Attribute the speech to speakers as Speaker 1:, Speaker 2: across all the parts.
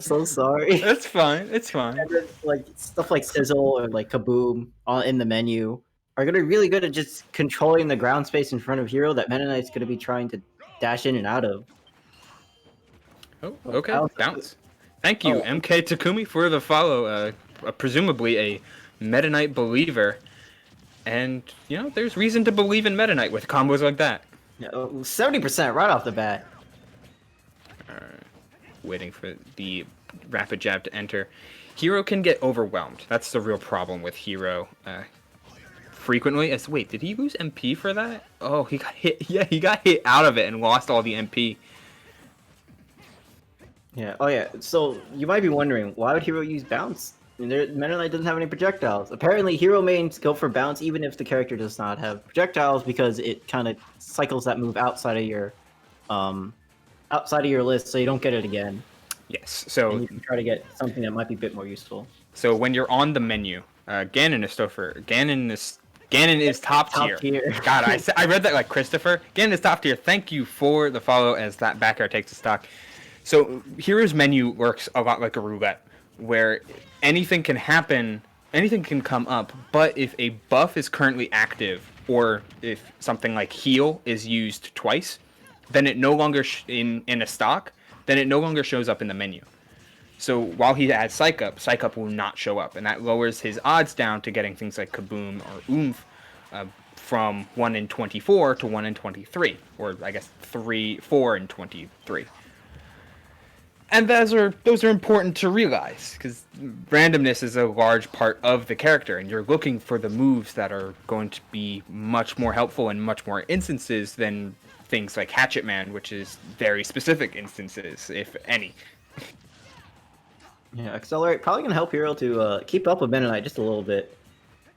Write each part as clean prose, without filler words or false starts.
Speaker 1: So sorry.
Speaker 2: It's fine. It's fine.
Speaker 1: And then, like stuff like Sizzle or like Kaboom in the menu are gonna be really good at just controlling the ground space in front of Hero that Meta Knight's gonna be trying to dash in and out of.
Speaker 2: Oh, okay. Bounce. Thank you,
Speaker 1: Oh.
Speaker 2: MK Takumi, for the follow. Presumably a Meta Knight believer. And, you know, there's reason to believe in Meta Knight with combos like that.
Speaker 1: 70% right off the bat.
Speaker 2: Waiting for the rapid jab to enter. Hero can get overwhelmed. That's the real problem with Hero. Frequently. Wait, did he lose MP for that? Oh, he got hit. Yeah, he got hit out of it and lost all the MP.
Speaker 1: Yeah. Oh yeah. So you might be wondering, why would Hero use bounce? I mean, Meta Knight doesn't have any projectiles. Apparently, Hero mains go for bounce even if the character does not have projectiles because it kind of cycles that move outside of your list, so you don't get it again.
Speaker 2: Yes. So
Speaker 1: and you can try to get something that might be a bit more useful.
Speaker 2: So when you're on the menu, Ganon is Stoffer. Ganon is top tier. God, I read that like Christopher. Ganon is top tier. Thank you for the follow as that back air takes a stock. So Hero's menu works a lot like a roulette, where anything can happen, anything can come up, but if a buff is currently active, or if something like heal is used twice, then it no longer in a stock, then it no longer shows up in the menu. So while he has Psych Up will not show up, and that lowers his odds down to getting things like Kaboom or Oomph from 1 in 24 to 1 in 23, or I guess 4 in 23. And those are important to realize, because randomness is a large part of the character, and you're looking for the moves that are going to be much more helpful in much more instances than things like Hatchet Man, which is very specific instances, if any.
Speaker 1: Yeah, Accelerate probably gonna help Hero to keep up with Meta Knight just a little bit.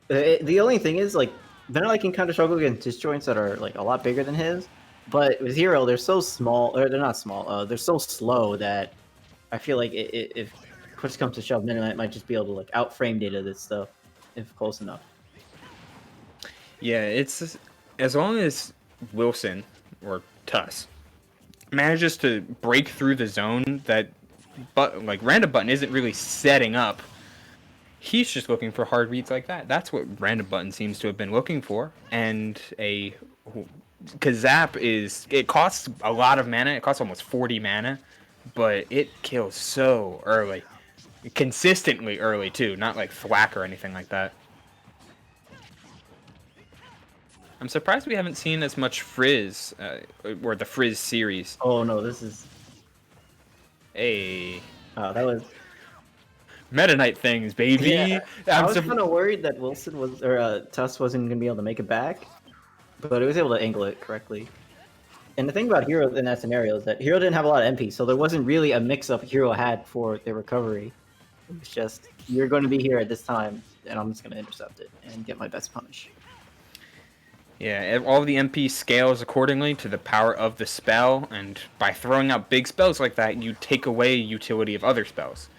Speaker 1: The only thing is, like, Meta Knight can kind of struggle against disjoints that are like a lot bigger than his, but with Hero, they're so small, or they're not small. They're so slow that I feel like if push comes to shove, Meta Knight might just be able to like outframe data this stuff if close enough.
Speaker 2: Yeah, it's as long as Wilson or Tuss manages to break through the zone that, but like Random Button isn't really setting up. He's just looking for hard reads like that. That's what Random Button seems to have been looking for. And Kazap it costs a lot of mana. It costs almost 40 mana, but it kills so early, consistently early too. Not like thwack or anything like that. I'm surprised we haven't seen as much Frizz, or the Frizz series.
Speaker 1: Oh no, this is.
Speaker 2: Hey.
Speaker 1: Oh, that was.
Speaker 2: Meta Knight things, baby.
Speaker 1: Yeah, I was kind of worried that Wilson Tuss wasn't gonna be able to make it back, but he was able to angle it correctly. And the thing about Hero in that scenario is that Hero didn't have a lot of MP, so there wasn't really a mix-up Hero had for their recovery. It was just, you're going to be here at this time, and I'm just going to intercept it and get my best punish.
Speaker 2: Yeah, all of the MP scales accordingly to the power of the spell, and by throwing out big spells like that, you take away utility of other spells.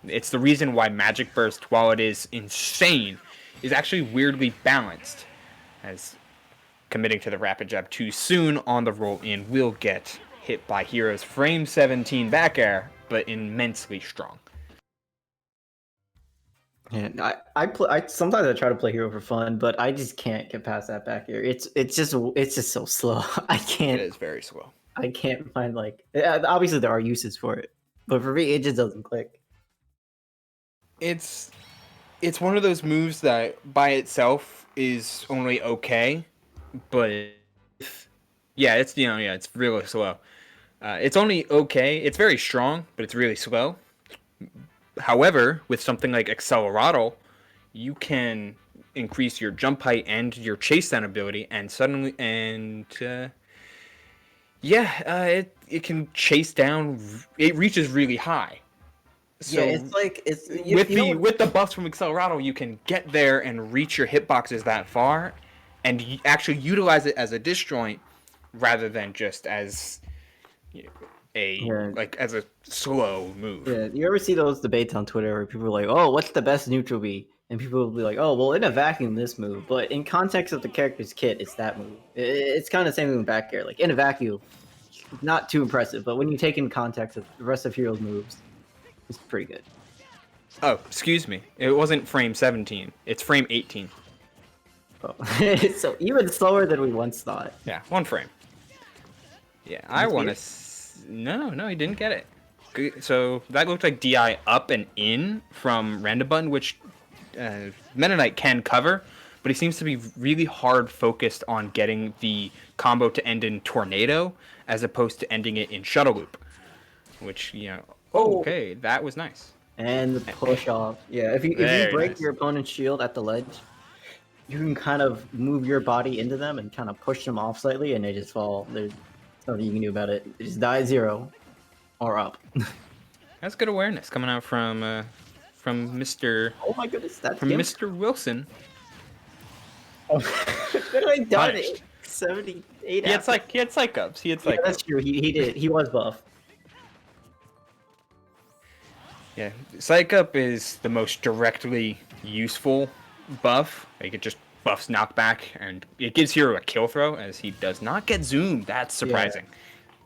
Speaker 2: It's the reason why Magic Burst, while it is insane, is actually weirdly balanced, as committing to the rapid jab too soon on the roll-in will get hit by Hero's frame 17 back air, but immensely strong.
Speaker 1: Yeah, I sometimes I try to play Hero for fun, but I just can't get past that back air. It's just so slow. I can't.
Speaker 2: It is very slow.
Speaker 1: I can't find like, obviously there are uses for it, but for me it just doesn't click.
Speaker 2: It's one of those moves that by itself is only okay, but yeah, it's it's really slow. It's only okay. It's very strong, but it's really slow. However, with something like Accelerado, you can increase your jump height and your chase down ability, and suddenly, it can chase down. It reaches really high. So
Speaker 1: yeah, it's like
Speaker 2: with the buffs from Accelerado, you can get there and reach your hitboxes that far, and actually utilize it as a disjoint rather than just as as a slow move.
Speaker 1: Yeah, you ever see those debates on Twitter where people are like, "Oh, what's the best neutral B?" And people will be like, "Oh, well, in a vacuum, this move," but in context of the character's kit, it's that move. It's kind of the same thing with back air. Like in a vacuum, not too impressive, but when you take in context of the rest of Hero's moves, It's pretty good.
Speaker 2: Oh, excuse me. It wasn't frame 17. It's frame 18.
Speaker 1: Oh. So even slower than we once thought.
Speaker 2: Yeah, 1 frame. Yeah, I want to... No, he didn't get it. So that looked like DI up and in from RandomButton, which Meta Knight can cover, but he seems to be really hard focused on getting the combo to end in Tornado as opposed to ending it in Shuttle Loop, which, you know... Oh, okay, that was nice.
Speaker 1: And the push off. Yeah, if you break your opponent's shield at the ledge, you can kind of move your body into them and kind of push them off slightly, and they just fall. There's nothing you can do about it. They just die 0 or up.
Speaker 2: That's good awareness coming out from Mr.
Speaker 1: Oh my goodness, that's
Speaker 2: from Mr. Wilson.
Speaker 1: Oh, what have I done? 78.
Speaker 2: He had psych ups.
Speaker 1: That's true. He did. He was buff.
Speaker 2: Yeah, Psych Up is the most directly useful buff. Like, it just buffs knockback, and it gives Hero a kill throw, as he does not get Zoom. That's surprising.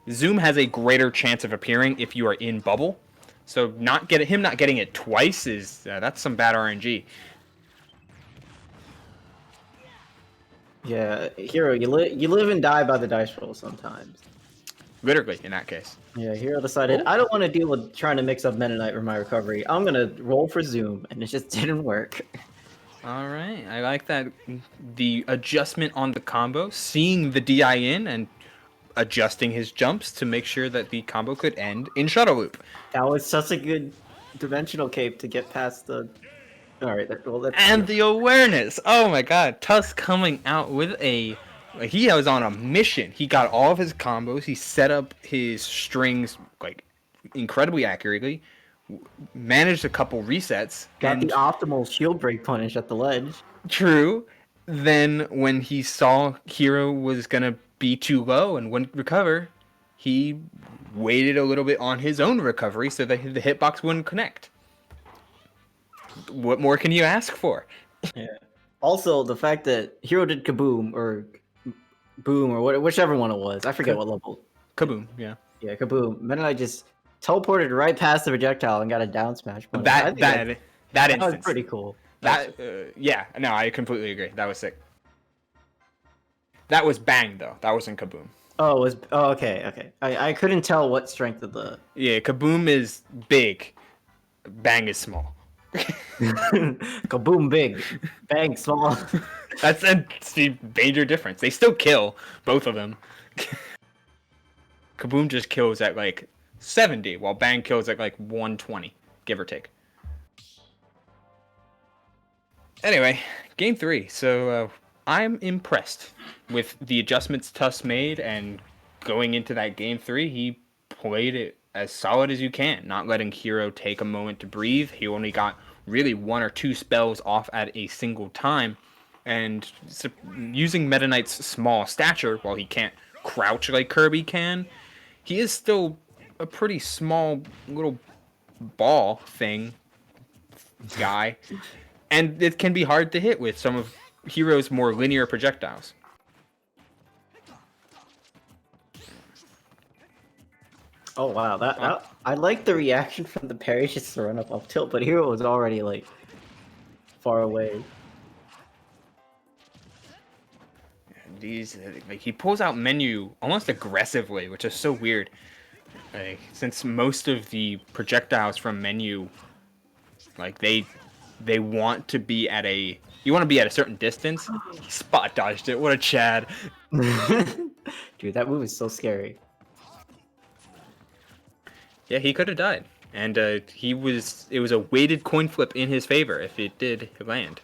Speaker 2: Yeah. Zoom has a greater chance of appearing if you are in bubble, so him not getting it twice is that's some bad RNG.
Speaker 1: Yeah, Hero, you live and die by the dice roll sometimes.
Speaker 2: Literally, in that case.
Speaker 1: Yeah, Hero decided, I don't want to deal with trying to mix up Meta Knight with my recovery. I'm going to roll for Zoom, and it just didn't work.
Speaker 2: All right, I like that. The adjustment on the combo, seeing the DI in and adjusting his jumps to make sure that the combo could end in Shuttle Loop.
Speaker 1: That was such a good dimensional cape to get past the... All right,
Speaker 2: and the awareness. Oh my god, Tuss coming out with a... He was on a mission. He got all of his combos. He set up his strings like incredibly accurately. Managed a couple resets.
Speaker 1: Got the optimal shield break punish at the ledge.
Speaker 2: True. Then when he saw Hero was gonna be too low and wouldn't recover, he waited a little bit on his own recovery so that the hitbox wouldn't connect. What more can you ask for?
Speaker 1: Yeah. Also, the fact that Hero did Kaboom or Boom or whichever one it was. I forget what level.
Speaker 2: Kaboom, yeah.
Speaker 1: Yeah, Kaboom. Meta Knight just teleported right past the projectile and got a down smash.
Speaker 2: That
Speaker 1: was pretty cool.
Speaker 2: Yeah, no, I completely agree. That was sick. That was Bang though. That wasn't Kaboom.
Speaker 1: Oh, it was. Oh, okay. I couldn't tell what strength of the.
Speaker 2: Yeah, Kaboom is big. Bang is small.
Speaker 1: Kaboom big, Bang small.
Speaker 2: That's the major difference. They still kill, both of them. Kaboom just kills at like 70, while Bang kills at like 120, give or take. Anyway, game 3. So I'm impressed with the adjustments Tuss made, and going into that game 3, he played it as solid as you can, not letting Hero take a moment to breathe. He only got really 1 or 2 spells off at a single time, and using Meta Knight's small stature, while he can't crouch like Kirby can, he is still a pretty small little ball thing guy, and it can be hard to hit with some of Hero's more linear projectiles.
Speaker 1: Oh wow, that I like the reaction from the parry just to run up tilt, but Hero was already like far away.
Speaker 2: These like he pulls out menu almost aggressively, which is so weird. Like, since most of the projectiles from menu, like they want to be at a certain distance. He spot dodged it. What a Chad.
Speaker 1: Dude, that move is so scary.
Speaker 2: Yeah, he could have died, and it was a weighted coin flip in his favor if it did land.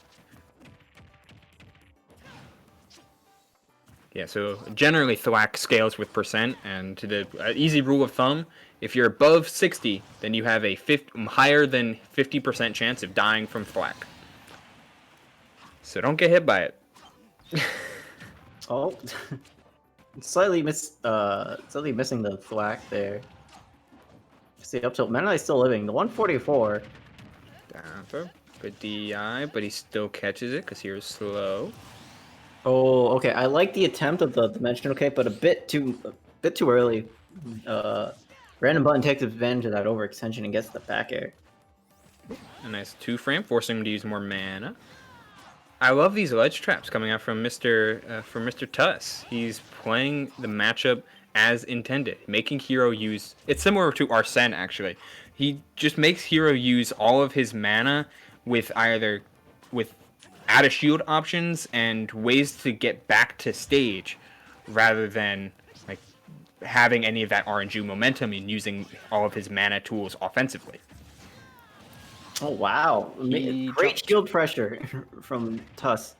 Speaker 2: Yeah, so generally Thwack scales with percent, and the easy rule of thumb, if you're above 60, then you have a higher than 50% chance of dying from Thwack. So don't get hit by it.
Speaker 1: Oh, slightly missing the Thwack there. See, up tilt. Meta Knight's still living. The 144.
Speaker 2: Down throw. Good DI, but he still catches it because Hero's slow.
Speaker 1: Oh, okay. I like the attempt of the dimensional cape, but a bit too early. Random Button takes advantage of that overextension and gets the back air.
Speaker 2: A nice 2-frame, forcing him to use more mana. I love these ledge traps coming out from Mr. Tuss. He's playing the matchup as intended, making Hero use... It's similar to Arsene, actually. He just makes Hero use all of his mana with either... with out-of-shield options and ways to get back to stage, rather than like having any of that RNG momentum and using all of his mana tools offensively.
Speaker 1: Oh wow! Great shield pressure from Tuss.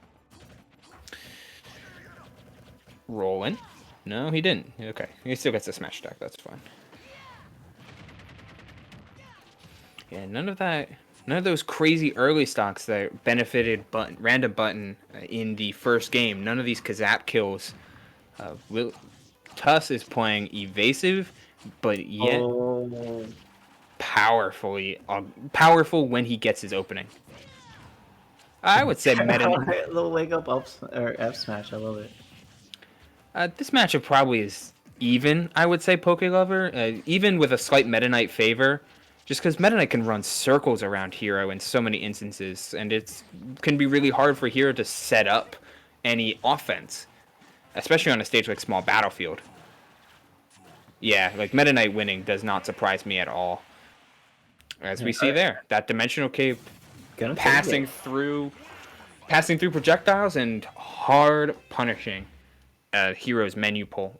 Speaker 2: Rolling. No, he didn't. Okay, he still gets a smash attack. That's fine. Yeah, none of those crazy early stocks that benefited Random Button in the first game. None of these Kazap kills. Tuss is playing evasive, but yet powerful when he gets his opening. I would say Meta Knight.
Speaker 1: Little wake up or F smash. I love it.
Speaker 2: This matchup probably is even. I would say Poke Lover, even with a slight Meta Knight favor. Just because Meta Knight can run circles around Hero in so many instances, and it can be really hard for Hero to set up any offense, especially on a stage like Small Battlefield. Yeah, like Meta Knight winning does not surprise me at all. As we see there, that Dimensional Cape passing through projectiles and hard punishing Hero's menu pull.